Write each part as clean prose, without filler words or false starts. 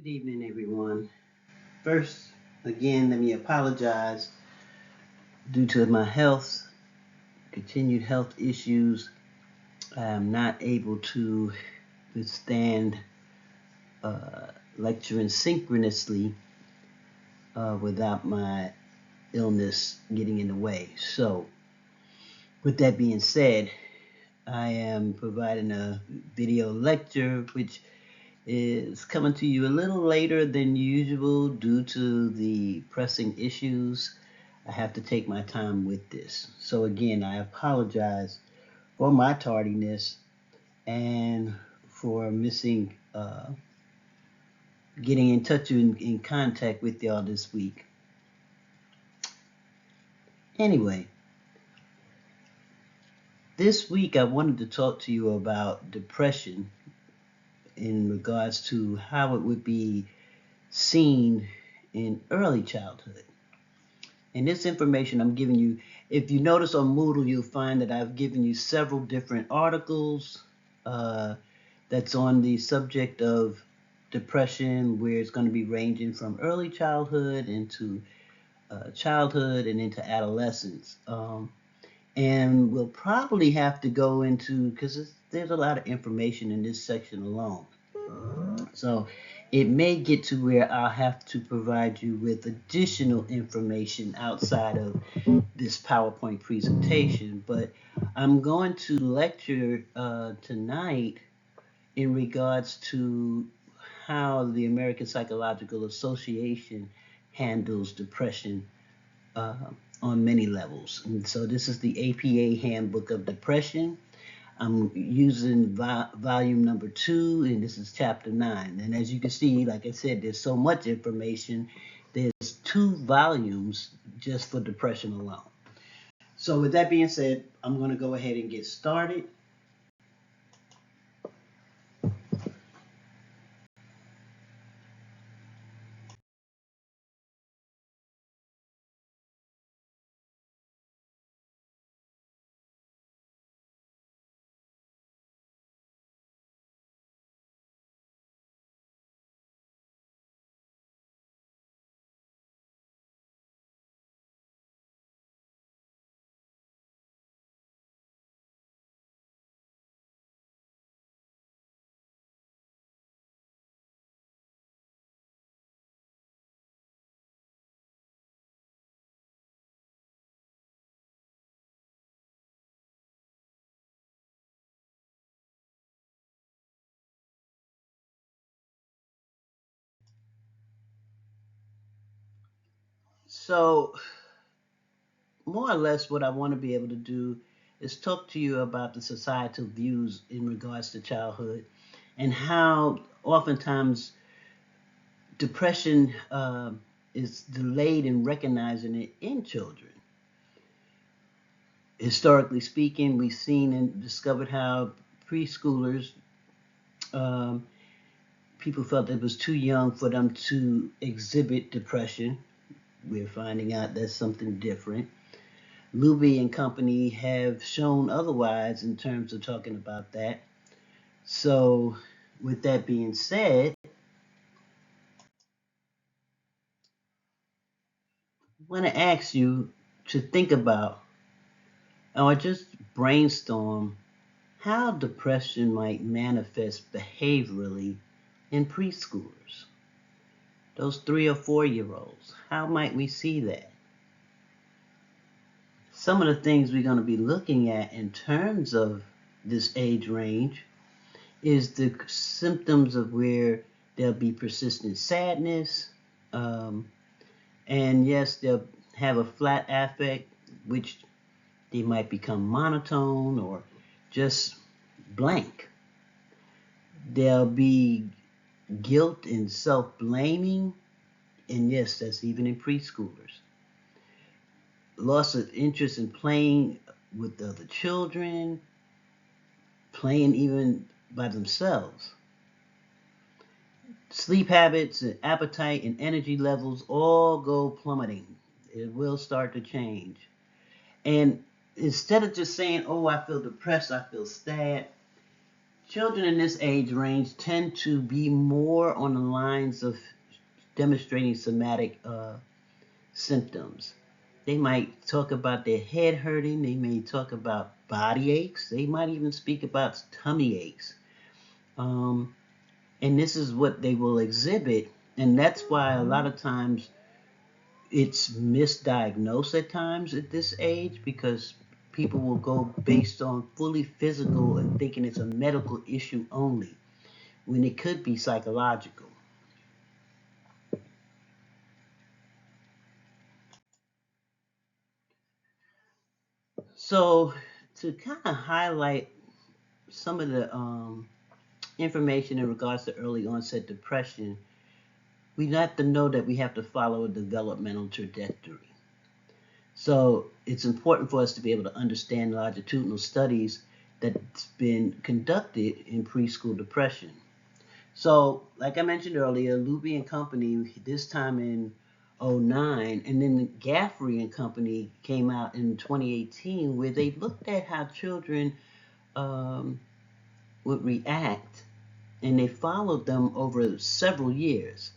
Good evening, everyone. First, again, let me apologize due to my continued health issues. I am not able to withstand uh, lecturing synchronously without my illness getting in the way. So, with that being said, I am providing a video lecture which is coming to you a little later than usual due to the pressing issues. I have to take my time with this. So again, I apologize for my tardiness and for missing getting in touch in contact with y'all this week. Anyway, this week I wanted to talk to you about depression in regards to how it would be seen in early childhood. And this information I'm giving you, if you notice on Moodle, you'll find that I've given you several different articles that's on the subject of depression, where it's going to be ranging from early childhood into childhood and into adolescence. And we'll probably have to go into, because there's a lot of information in this section alone. So it may get to where I'll have to provide you with additional information outside of this PowerPoint presentation, but I'm going to lecture tonight in regards to how the American Psychological Association handles depression uh, on many levels. And so this is the APA Handbook of Depression. I'm using volume number 2, and this is chapter 9. And as you can see, like I said, there's so much information. There's 2 volumes just for depression alone. So with that being said, I'm going to go ahead and get started. So more or less what I want to be able to do is talk to you about the societal views in regards to childhood and how oftentimes depression is delayed in recognizing it in children. Historically speaking, we've seen and discovered how preschoolers, um, people felt it was too young for them to exhibit depression. We're finding out that's something different. Luby and company have shown otherwise in terms of talking about that. So, with that being said, I want to ask you to think about or just brainstorm how depression might manifest behaviorally in preschoolers, those 3 or 4 year olds. How might we see that? Some of the things we're going to be looking at in terms of this age range is the symptoms of where there'll be persistent sadness, and yes, they'll have a flat affect, which they might become monotone or just blank. There'll be guilt and self-blaming, and yes, that's even in preschoolers. Loss of interest in playing with other children, playing even by themselves. Sleep habits and appetite and energy levels all go plummeting. It will start to change. And instead of just saying, oh, I feel depressed, I feel sad, Children in this age range tend to be more on the lines of demonstrating somatic symptoms. They might talk about their head hurting, they may talk about body aches, they might even speak about tummy aches. Um, and this is what they will exhibit, and that's why a lot of times it's misdiagnosed at times at this age because people will go based on fully physical and thinking it's a medical issue only when it could be psychological. So, to kind of highlight some of the information in regards to early onset depression, we have to know that we have to follow a developmental trajectory. So it's important for us to be able to understand longitudinal studies that's been conducted in preschool depression. So, like I mentioned earlier, Luby and Company, this time in '09, and then Gaffrey and Company came out in 2018, where they looked at how children um, would react, and they followed them over several years.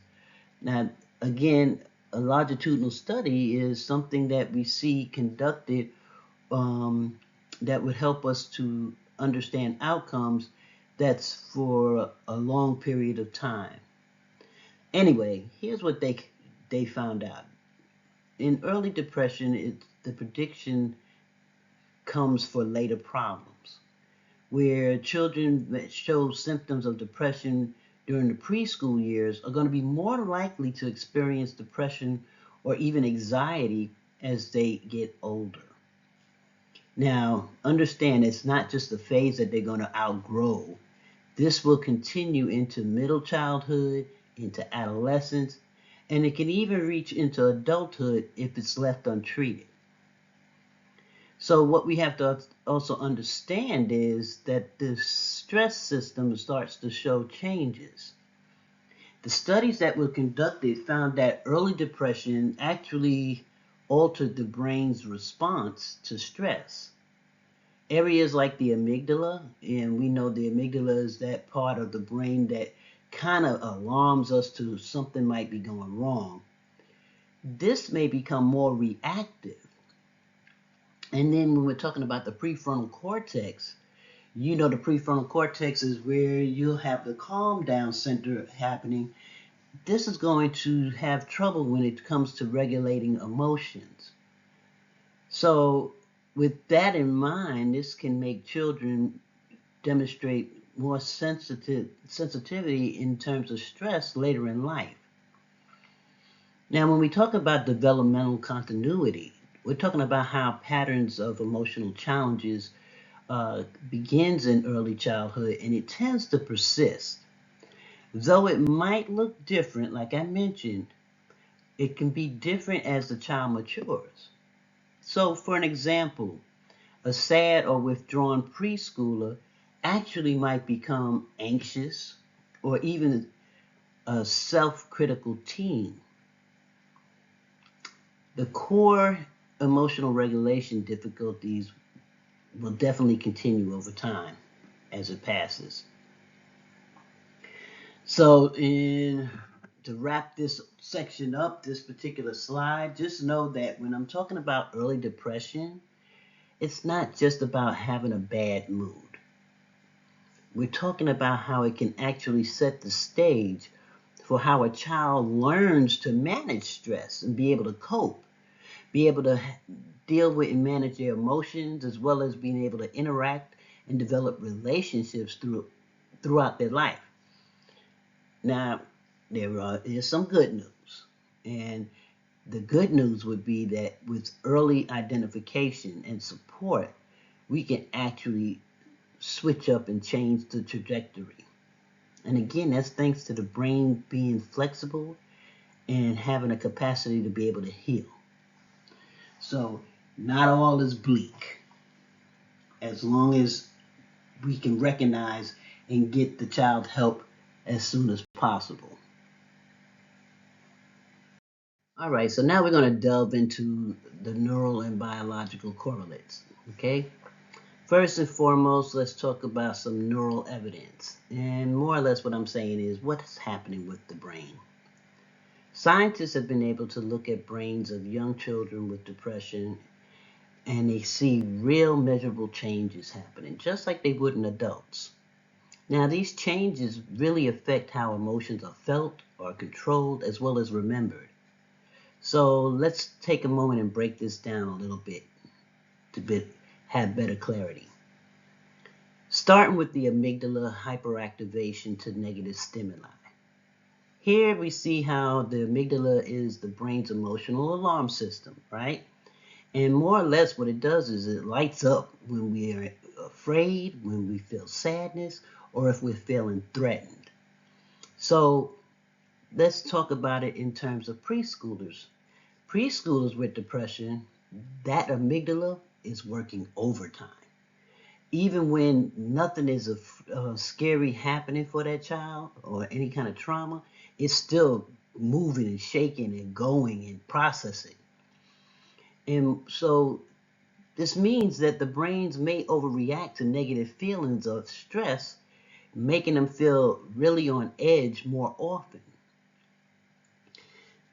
Now, again, a longitudinal study is something that we see conducted um, that would help us to understand outcomes that's for a long period of time. Anyway, here's what they found out. In early depression, the prediction comes for later problems, where children that show symptoms of depression during the preschool years are going to be more likely to experience depression or even anxiety as they get older. Now, understand it's not just a phase that they're going to outgrow. This will continue into middle childhood, into adolescence, and it can even reach into adulthood if it's left untreated. So, what we have to also understand is that the stress system starts to show changes. The studies that were conducted found that early depression actually altered the brain's response to stress. Areas like the amygdala, and we know the amygdala is that part of the brain that kind of alarms us to something might be going wrong. This may become more reactive. And then when we're talking about the prefrontal cortex, you know the prefrontal cortex is where you'll have the calm down center happening. This is going to have trouble when it comes to regulating emotions. So, with that in mind, this can make children demonstrate more sensitivity in terms of stress later in life. Now, when we talk about developmental continuity, we're talking about how patterns of emotional challenges begins in early childhood and it tends to persist. Though it might look different, like I mentioned, it can be different as the child matures. So, for an example, a sad or withdrawn preschooler actually might become anxious or even a self critical teen. The core emotional regulation difficulties will definitely continue over time as it passes. So, to wrap this section up, this particular slide, just know that when I'm talking about early depression, it's not just about having a bad mood. We're talking about how it can actually set the stage for how a child learns to manage stress and be able to cope, be able to deal with and manage their emotions, as well as being able to interact and develop relationships throughout their life. Now, is some good news. And the good news would be that with early identification and support, we can actually switch up and change the trajectory. And again, that's thanks to the brain being flexible and having a capacity to be able to heal. So, not all is bleak as long as we can recognize and get the child help as soon as possible. All right, so now we're going to delve into the neural and biological correlates. Okay, First and foremost, let's talk about some neural evidence. And more or less what I'm saying is what's happening with the brain. Scientists have been able to look at brains of young children with depression and they see real measurable changes happening, just like they would in adults. Now, these changes really affect how emotions are felt or controlled as well as remembered. So let's take a moment and break this down a little bit to have better clarity. Starting with the amygdala hyperactivation to negative stimuli. Here we see how the amygdala is the brain's emotional alarm system, right? And more or less what it does is it lights up when we are afraid, when we feel sadness, or if we're feeling threatened. So let's talk about it in terms of preschoolers. Preschoolers with depression, that amygdala is working overtime. Even when nothing is scary happening for that child or any kind of trauma, it's still moving and shaking and going and processing. And so this means that the brains may overreact to negative feelings of stress, making them feel really on edge more often.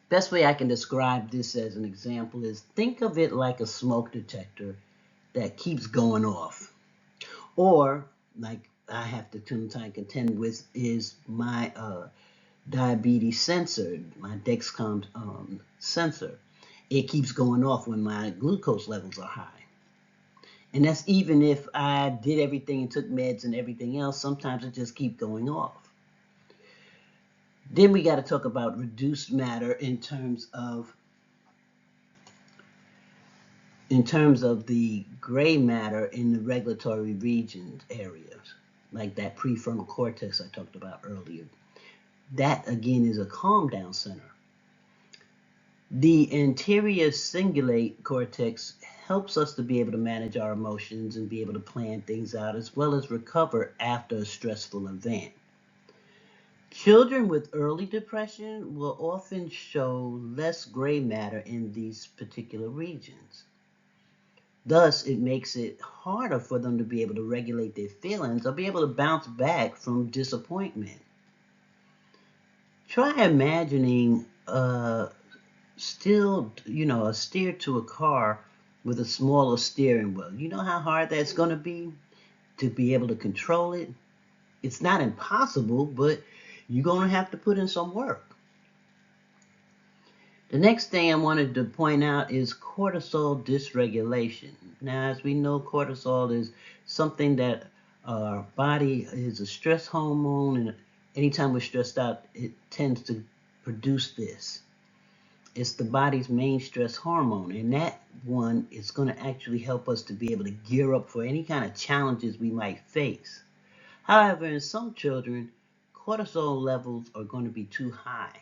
Best way I can describe this as an example is think of it like a smoke detector that keeps going off. Or, like I have to sometimes contend with, is my diabetes sensor, my Dexcom sensor. It keeps going off when my glucose levels are high. And that's even if I did everything and took meds and everything else, sometimes it just keeps going off. Then we got to talk about reduced matter in terms of the gray matter in the regulatory regions areas, like that prefrontal cortex I talked about earlier. That again is a calm down center. The anterior cingulate cortex helps us to be able to manage our emotions and be able to plan things out as well as recover after a stressful event. Children with early depression will often show less gray matter in these particular regions. Thus, it makes it harder for them to be able to regulate their feelings or be able to bounce back from disappointment. Try imagining a steer to a car with a smaller steering wheel. You know how hard that's going to be able to control it? It's not impossible, but you're going to have to put in some work. The next thing I wanted to point out is cortisol dysregulation. Now, as we know, cortisol is something that our body is a stress hormone, and anytime we're stressed out, it tends to produce this. It's the body's main stress hormone, and that one is going to actually help us to be able to gear up for any kind of challenges we might face. However, in some children, cortisol levels are going to be too high,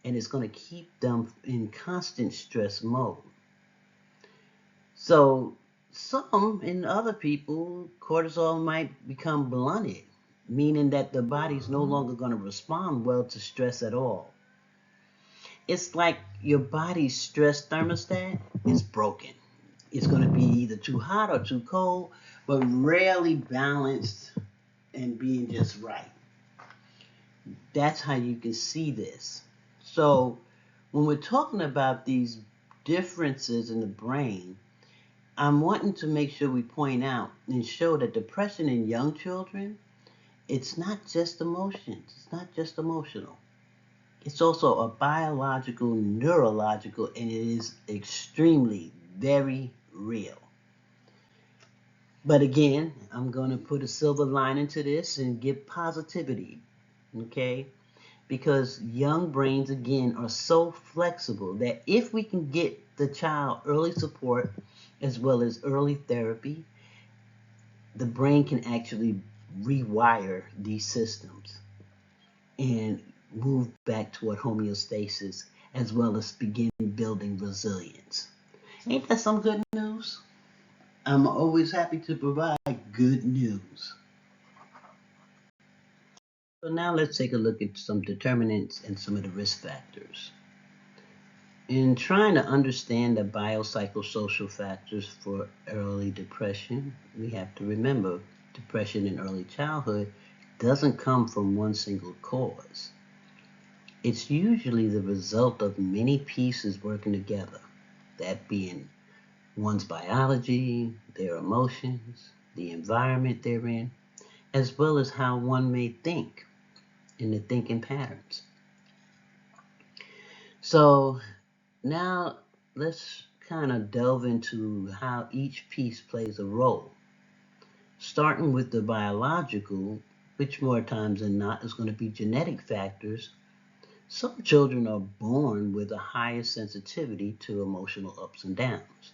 and it's going to keep them in constant stress mode. So, some in other people, cortisol might become blunted, meaning that the body's no longer going to respond well to stress at all. It's like your body's stress thermostat is broken. It's going to be either too hot or too cold, but rarely balanced and being just right. That's how you can see this. So when we're talking about these differences in the brain, I'm wanting to make sure we point out and show that depression in young children, it's not just emotions. It's not just emotional. It's also a biological, neurological, and it is extremely, very real. But again, I'm going to put a silver lining to this and give positivity, okay? Because young brains, again, are so flexible that if we can get the child early support as well as early therapy, the brain can actually rewire these systems and move back toward homeostasis as well as begin building resilience. Ain't that some good news? I'm always happy to provide good news. So now let's take a look at some determinants and some of the risk factors. In trying to understand the biopsychosocial factors for early depression, we have to remember depression in early childhood doesn't come from one single cause. It's usually the result of many pieces working together, that being one's biology, their emotions, the environment they're in, as well as how one may think and the thinking patterns. So now let's kind of delve into how each piece plays a role. Starting with the biological, which more times than not is going to be genetic factors. Some children are born with a higher sensitivity to emotional ups and downs.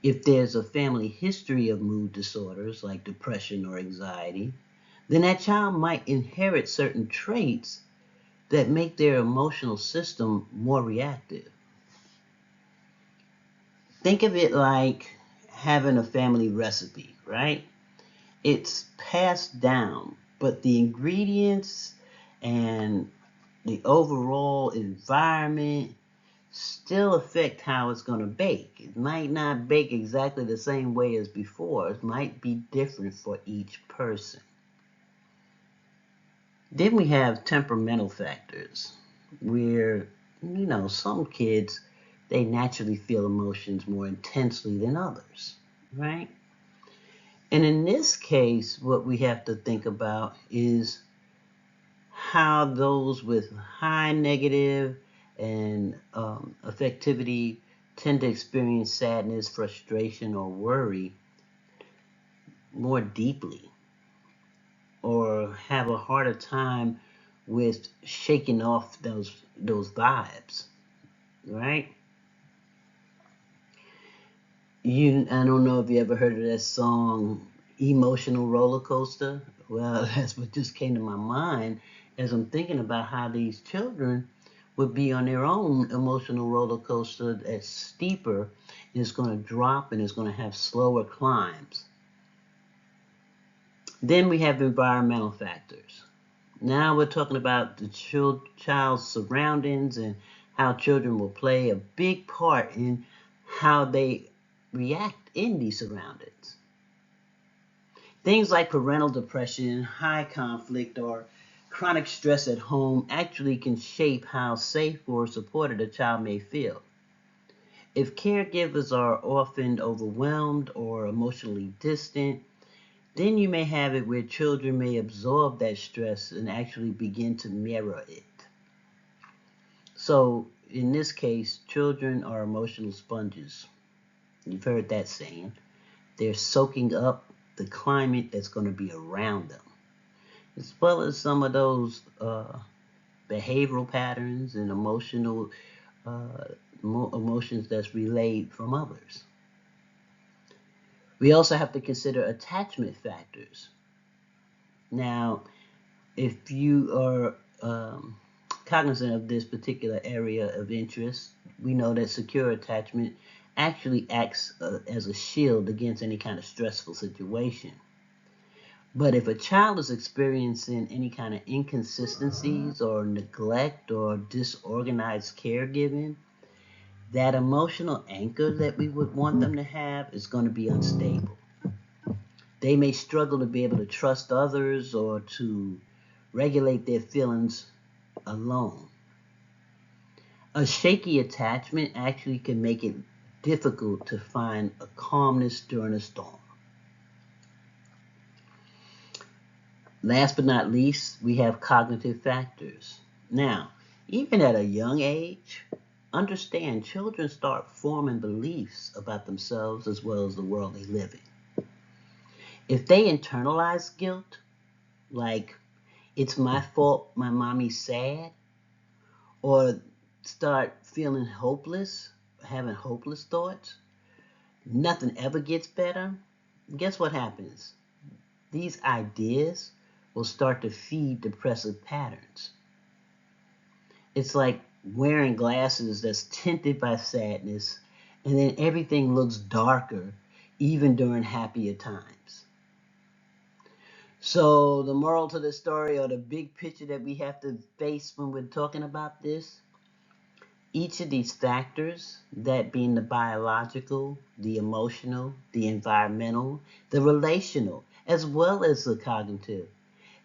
If there's a family history of mood disorders like depression or anxiety, then that child might inherit certain traits that make their emotional system more reactive. Think of it like having a family recipe, right? It's passed down, but the ingredients and the overall environment still affect how it's going to bake. It might not bake exactly the same way as before. It might be different for each person. Then we have temperamental factors where, some kids, they naturally feel emotions more intensely than others, right? And in this case, what we have to think about is how those with high negative and affectivity tend to experience sadness, frustration, or worry more deeply, or have a harder time with shaking off those vibes, right? I don't know if you ever heard of that song, "Emotional Roller Coaster." Well, that's what just came to my mind as I'm thinking about how these children would be on their own emotional roller coaster that's steeper, and it's going to drop and it's going to have slower climbs. Then we have environmental factors. Now we're talking about the child's surroundings and how children will play a big part in how they react in these surroundings. Things like parental depression, high conflict, or chronic stress at home actually can shape how safe or supported a child may feel. If caregivers are often overwhelmed or emotionally distant, then you may have it where children may absorb that stress and actually begin to mirror it. So, in this case, children are emotional sponges. You've heard that saying. They're soaking up the climate that's going to be around them, as well as some of those behavioral patterns and uh, emotions that's relayed from others. We also have to consider attachment factors. Now, if you are cognizant of this particular area of interest, we know that secure attachment actually acts as a shield against any kind of stressful situation. But if a child is experiencing any kind of inconsistencies or neglect or disorganized caregiving, that emotional anchor that we would want them to have is going to be unstable. They may struggle to be able to trust others or to regulate their feelings alone. A shaky attachment actually can make it difficult to find a calmness during a storm. Last but not least, we have cognitive factors. Now, even at a young age, understand children start forming beliefs about themselves as well as the world they live in. If they internalize guilt, like it's my fault my mommy's sad, or start feeling hopeless, having hopeless thoughts, nothing ever gets better, guess what happens? These ideas will start to feed depressive patterns. It's like wearing glasses that's tinted by sadness, and then everything looks darker even during happier times. So, the moral to the story, or the big picture that we have to face when we're talking about this, Each of these factors, that being the biological, the emotional, the environmental, the relational, as well as the cognitive,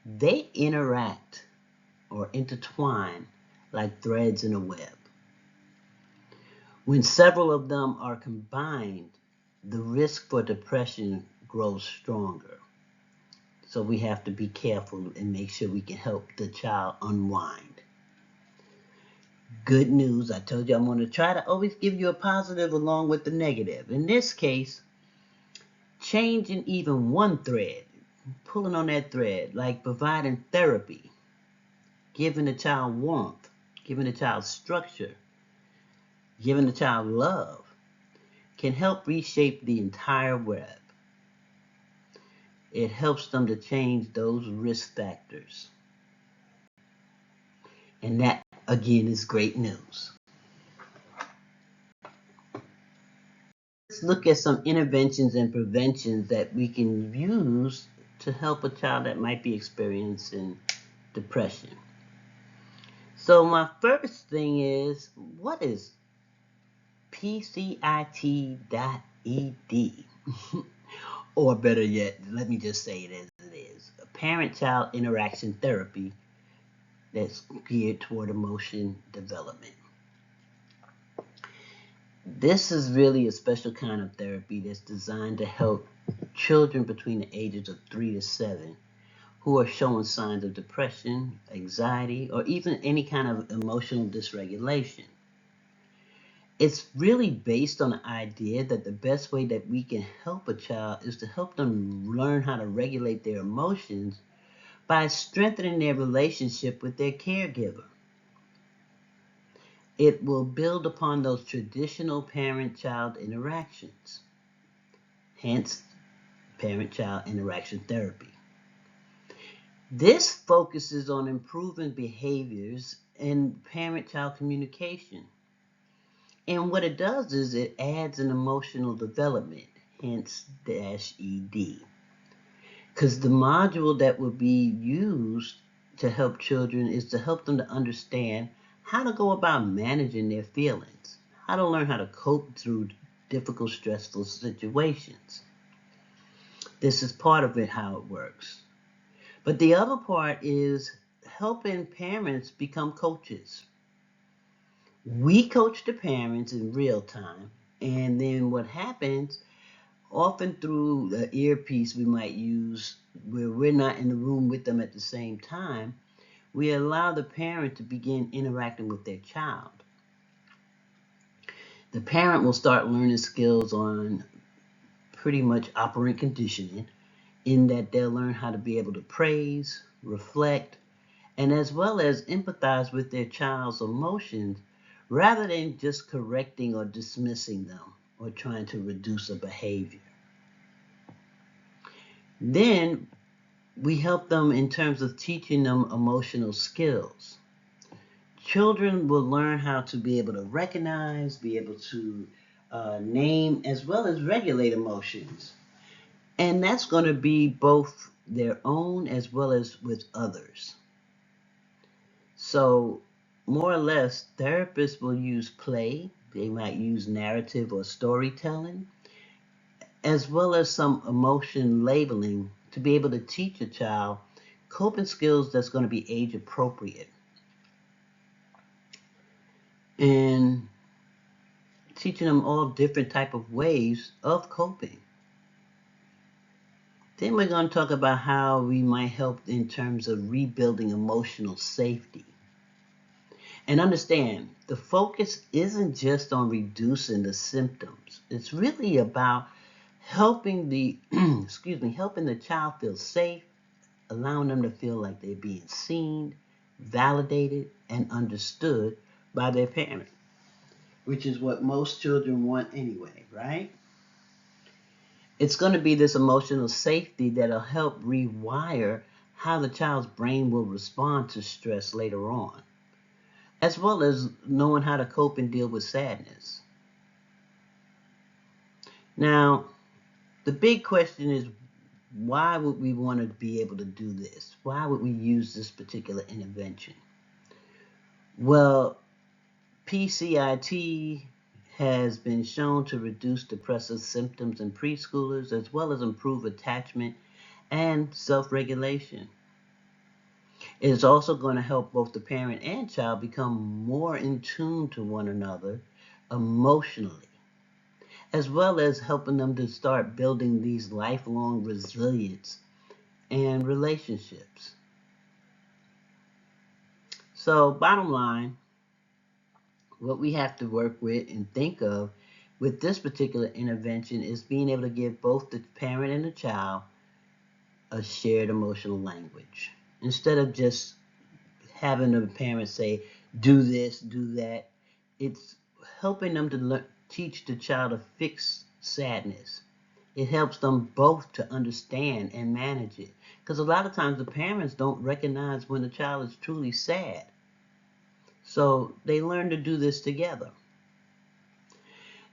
they interact or intertwine like threads in a web. When several of them are combined, the risk for depression grows stronger. So we have to be careful and make sure we can help the child unwind. Good news, I told you I'm going to try to always give you a positive along with the negative. In this case, changing even one thread, pulling on that thread, like providing therapy, giving the child warmth, giving the child structure, giving the child love, can help reshape the entire web. It helps them to change those risk factors. And that, again, is great news. Let's look at some interventions and preventions that we can use to help a child that might be experiencing depression. So my first thing is, what is PCIT.ED? Or better yet, let me just say it as it is. A parent-child interaction therapy that's geared toward emotion development. This is really a special kind of therapy that's designed to help children between the ages of 3 to 7 who are showing signs of depression, anxiety, or even any kind of emotional dysregulation. It's really based on the idea that the best way that we can help a child is to help them learn how to regulate their emotions by strengthening their relationship with their caregiver. It will build upon those traditional parent-child interactions, hence parent-child interaction therapy. This focuses on improving behaviors and parent-child communication. And what it does is it adds an emotional development, hence -ED. Because the module that will be used to help children is to help them to understand how to go about managing their feelings, how to learn how to cope through difficult, stressful situations. This is part of it, how it works. But the other part is helping parents become coaches. We coach the parents in real time, and then what happens, often through the earpiece we might use where we're not in the room with them at the same time, we allow the parent to begin interacting with their child. The parent will start learning skills on pretty much operant conditioning, in that they'll learn how to be able to praise, reflect, and as well as empathize with their child's emotions rather than just correcting or dismissing them or trying to reduce a behavior. Then we help them in terms of teaching them emotional skills. Children will learn how to be able to recognize, be able to name, as well as regulate emotions. And that's going to be both their own as well as with others. So more or less, therapists will use play, they might use narrative or storytelling, as well as some emotion labeling to be able to teach a child coping skills that's going to be age appropriate. And teaching them all different type of ways of coping. Then we're going to talk about how we might help in terms of rebuilding emotional safety. And understand, the focus isn't just on reducing the symptoms. It's really about helping the helping the child feel safe, allowing them to feel like they're being seen, validated, and understood by their parent, which is what most children want anyway, right? It's going to be this emotional safety that'll help rewire how the child's brain will respond to stress later on, as well as knowing how to cope and deal with sadness. Now, the big question is, why would we want to be able to do this? Why would we use this particular intervention? Well, PCIT has been shown to reduce depressive symptoms in preschoolers as well as improve attachment and self-regulation. It is also going to help both the parent and child become more in tune to one another emotionally, as well as helping them to start building these lifelong resilience and relationships. So, bottom line, what we have to work with and think of with this particular intervention is being able to give both the parent and the child a shared emotional language. Instead of just having the parent say, do this, do that, it's helping them to teach the child to fix sadness. It helps them both to understand and manage it. Because a lot of times the parents don't recognize when the child is truly sad. So they learn to do this together.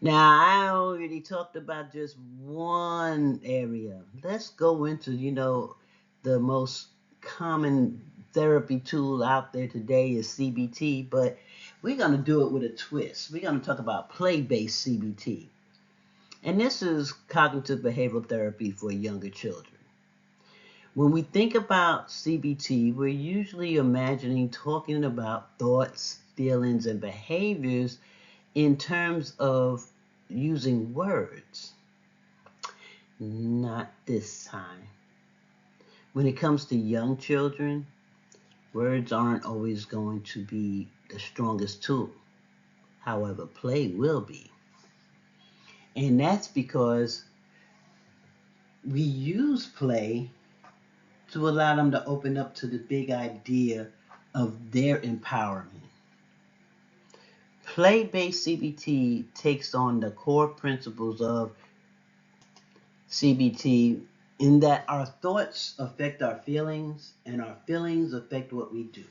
Now, I already talked about just one area. Let's go into, the most common therapy tool out there today is CBT, but we're going to do it with a twist. We're going to talk about play-based CBT. And this is cognitive behavioral therapy for younger children. When we think about CBT, we're usually imagining talking about thoughts, feelings, and behaviors in terms of using words. Not this time. When it comes to young children, words aren't always going to be the strongest tool. However, play will be. And that's because we use play to allow them to open up to the big idea of their empowerment. Play-based CBT takes on the core principles of CBT in that our thoughts affect our feelings and our feelings affect what we do.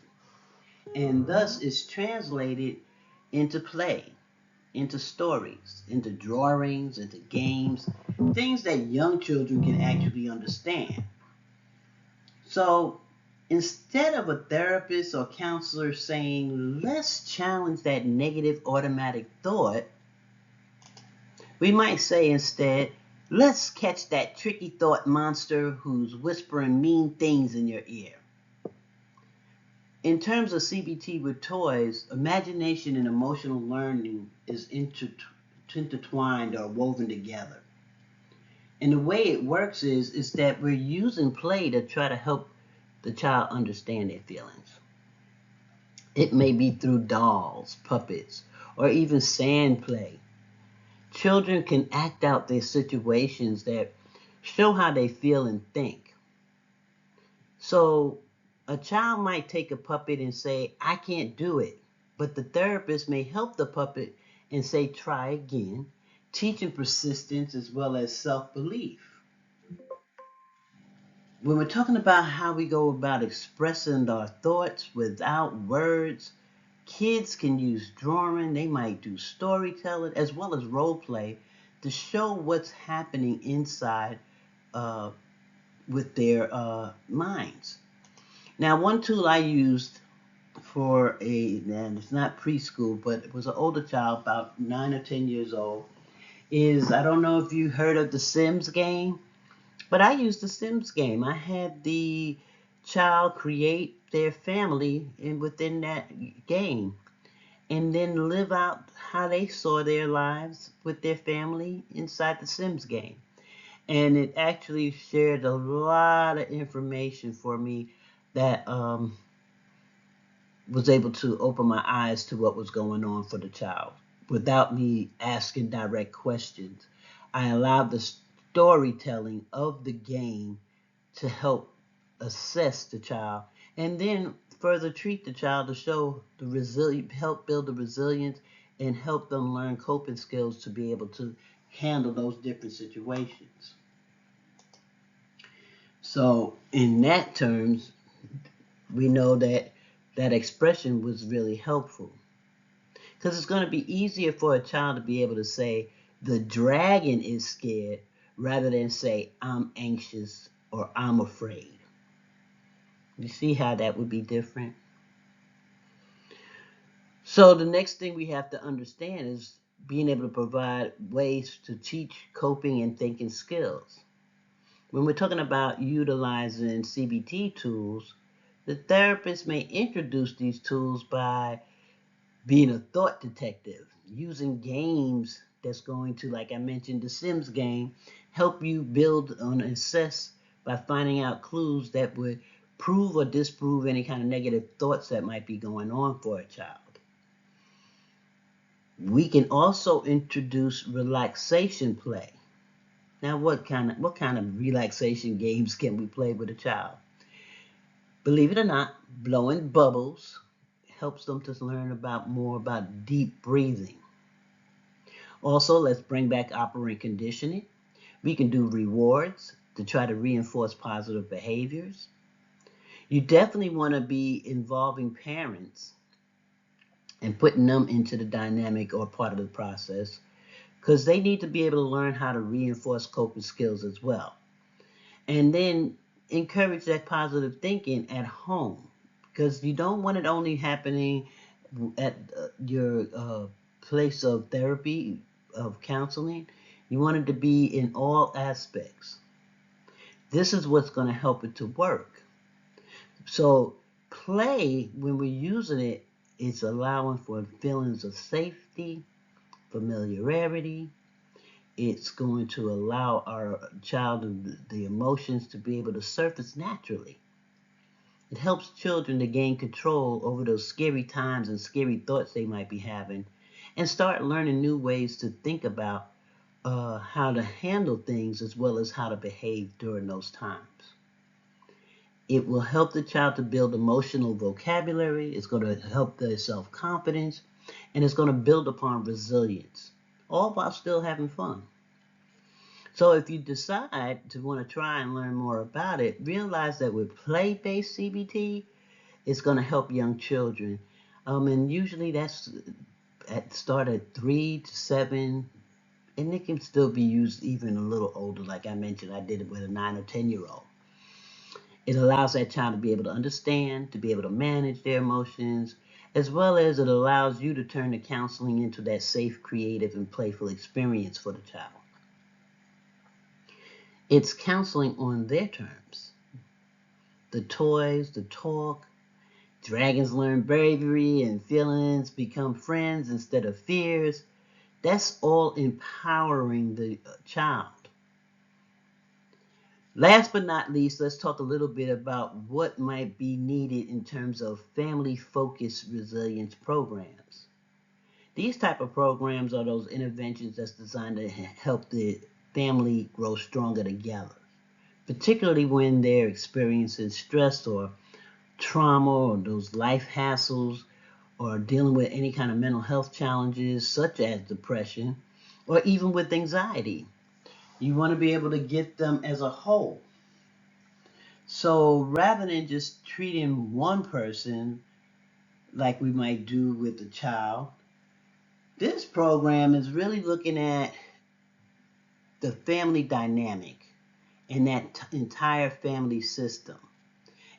And thus is translated into play, into stories, into drawings, into games, things that young children can actually understand. So instead of a therapist or counselor saying, let's challenge that negative automatic thought, we might say instead, let's catch that tricky thought monster who's whispering mean things in your ear. In terms of CBT with toys, imagination and emotional learning is intertwined or woven together. And the way it works is that we're using play to try to help the child understand their feelings. It may be through dolls, puppets, or even sand play. Children can act out their situations that show how they feel and think. So a child might take a puppet and say, I can't do it. But the therapist may help the puppet and say, try again, teaching persistence as well as self-belief. When we're talking about how we go about expressing our thoughts without words, kids can use drawing, they might do storytelling as well as role play to show what's happening inside with their minds. Now, one tool I used for and it's not preschool, but it was an older child, about 9 or 10 years old, is I don't know if you heard of the Sims game, but I used the Sims game. I had the child create their family within that game and then live out how they saw their lives with their family inside the Sims game. And it actually shared a lot of information for me that was able to open my eyes to what was going on for the child without me asking direct questions. I allowed the storytelling of the game to help assess the child and then further treat the child to show the resilience, help build the resilience and help them learn coping skills to be able to handle those different situations. So in that terms, we know that that expression was really helpful because it's going to be easier for a child to be able to say the dragon is scared rather than say I'm anxious or I'm afraid. You see how that would be different? So the next thing we have to understand is being able to provide ways to teach coping and thinking skills. When we're talking about utilizing CBT tools, the therapist may introduce these tools by being a thought detective, using games that's going to, like I mentioned, the Sims game, help you build and assess by finding out clues that would prove or disprove any kind of negative thoughts that might be going on for a child. We can also introduce relaxation play. Now, what kind of relaxation games can we play with a child? Believe it or not, blowing bubbles helps them to learn about more about deep breathing. Also, let's bring back operant conditioning. We can do rewards to try to reinforce positive behaviors. You definitely want to be involving parents and putting them into the dynamic or part of the process because they need to be able to learn how to reinforce coping skills as well. And then encourage that positive thinking at home because you don't want it only happening at your place of therapy, of counseling. You want it to be in all aspects. This is what's going to help it to work. So, play, when we're using it, it's allowing for feelings of safety, familiarity. It's going to allow our child the emotions to be able to surface naturally. It helps children to gain control over those scary times and scary thoughts they might be having and start learning new ways to think about how to handle things as well as how to behave during those times. It will help the child to build emotional vocabulary. It's going to help their self confidence and it's going to build upon resilience, all while still having fun. So if you decide to want to try and learn more about it, realize that with play-based CBT, it's going to help young children. And usually that's start at 3 to 7, and it can still be used even a little older. Like I mentioned, I did it with a 9 or 10-year-old. It allows that child to be able to understand, to be able to manage their emotions, as well as it allows you to turn the counseling into that safe, creative, and playful experience for the child. It's counseling on their terms. The toys, the talk, dragons learn bravery and feelings become friends instead of fears. That's all empowering the child. Last but not least, let's talk a little bit about what might be needed in terms of family-focused resilience programs. These type of programs are those interventions that's designed to help the family grow stronger together, particularly when they're experiencing stress or trauma or those life hassles or dealing with any kind of mental health challenges such as depression or even with anxiety. You want to be able to get them as a whole. So rather than just treating one person like we might do with a child, this program is really looking at the family dynamic and that entire family system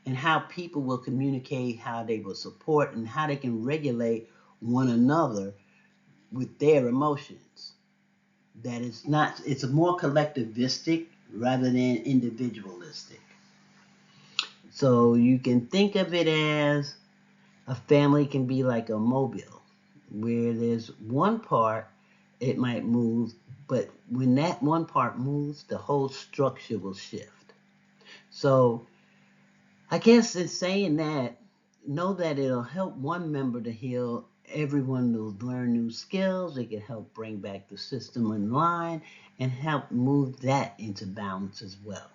and how people will communicate, how they will support, and how they can regulate one another with their emotions. That it's not, it's a more collectivistic rather than individualistic. So you can think of it as a family can be like a mobile, where there's one part, it might move, but when that one part moves, the whole structure will shift. So I guess in saying that, know that it'll help one member to heal. Everyone will learn new skills. It can help bring back the system in line and help move that into balance as well.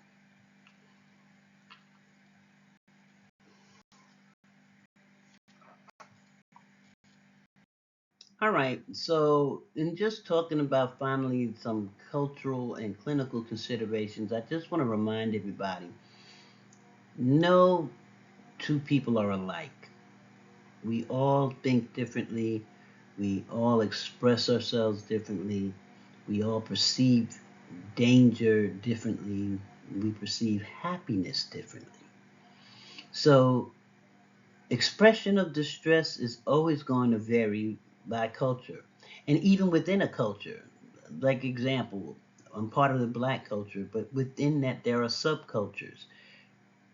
All right, so in just talking about finally some cultural and clinical considerations, I just want to remind everybody no two people are alike. We all think differently, we all express ourselves differently, we all perceive danger differently, we perceive happiness differently. So Expression of distress is always going to vary by culture. And even within a culture, like example, I'm part of the black culture, but within that there are subcultures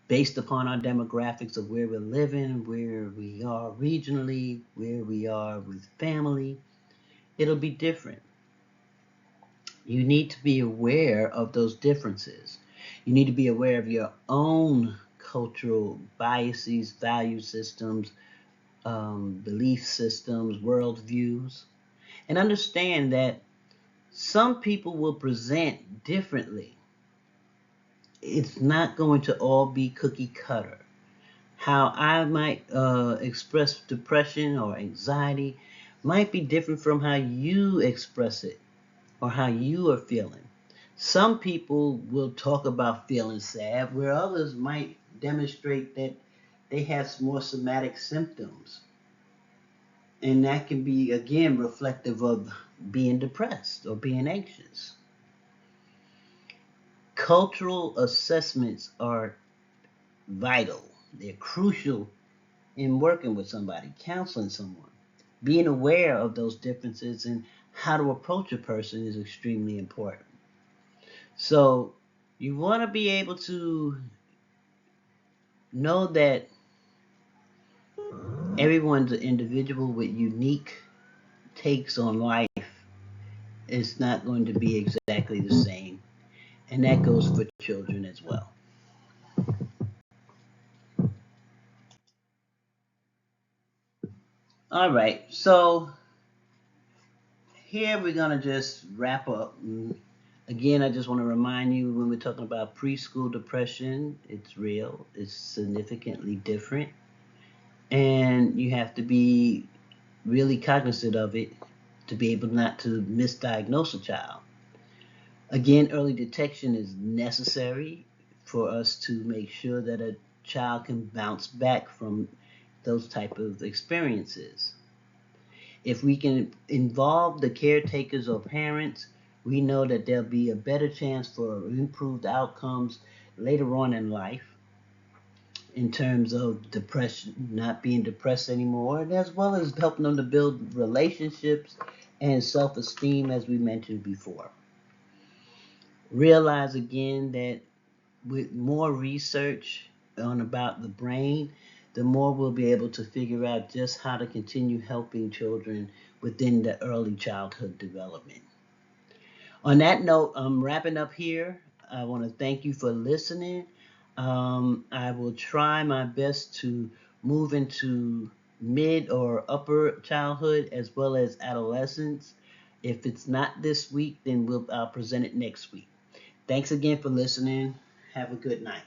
based upon our demographics of where we're living, where we are regionally, where we are with family. It'll be different. You need to be aware of those differences. You need to be aware of your own cultural biases, value systems, belief systems, worldviews, and understand that some people will present differently. It's not going to all be cookie cutter. How I might express depression or anxiety might be different from how you express it or how you are feeling. Some people will talk about feeling sad, where others might demonstrate that they have more somatic symptoms. And that can be, again, reflective of being depressed or being anxious. Cultural assessments are vital, they're crucial in working with somebody, counseling someone. Being aware of those differences and how to approach a person is extremely important. So, you want to be able to know that everyone's an individual with unique takes on life. It's not going to be exactly the same. And that goes for children as well. All right, so here we're going to just wrap up. Again, I just want to remind you when we're talking about preschool depression, it's real, it's significantly different, and you have to be really cognizant of it to be able not to misdiagnose a child. Again, early detection is necessary for us to make sure that a child can bounce back from those type of experiences. If we can involve the caretakers or parents, we know that there'll be a better chance for improved outcomes later on in life in terms of depression, not being depressed anymore, and as well as helping them to build relationships and self-esteem, as we mentioned before. Realize again that with more research on about the brain, the more we'll be able to figure out just how to continue helping children within the early childhood development. On that note, I'm wrapping up here. I want to thank you for listening. I will try my best to move into mid or upper childhood as well as adolescence. If it's not this week, then I'll present it next week. Thanks again for listening. Have a good night.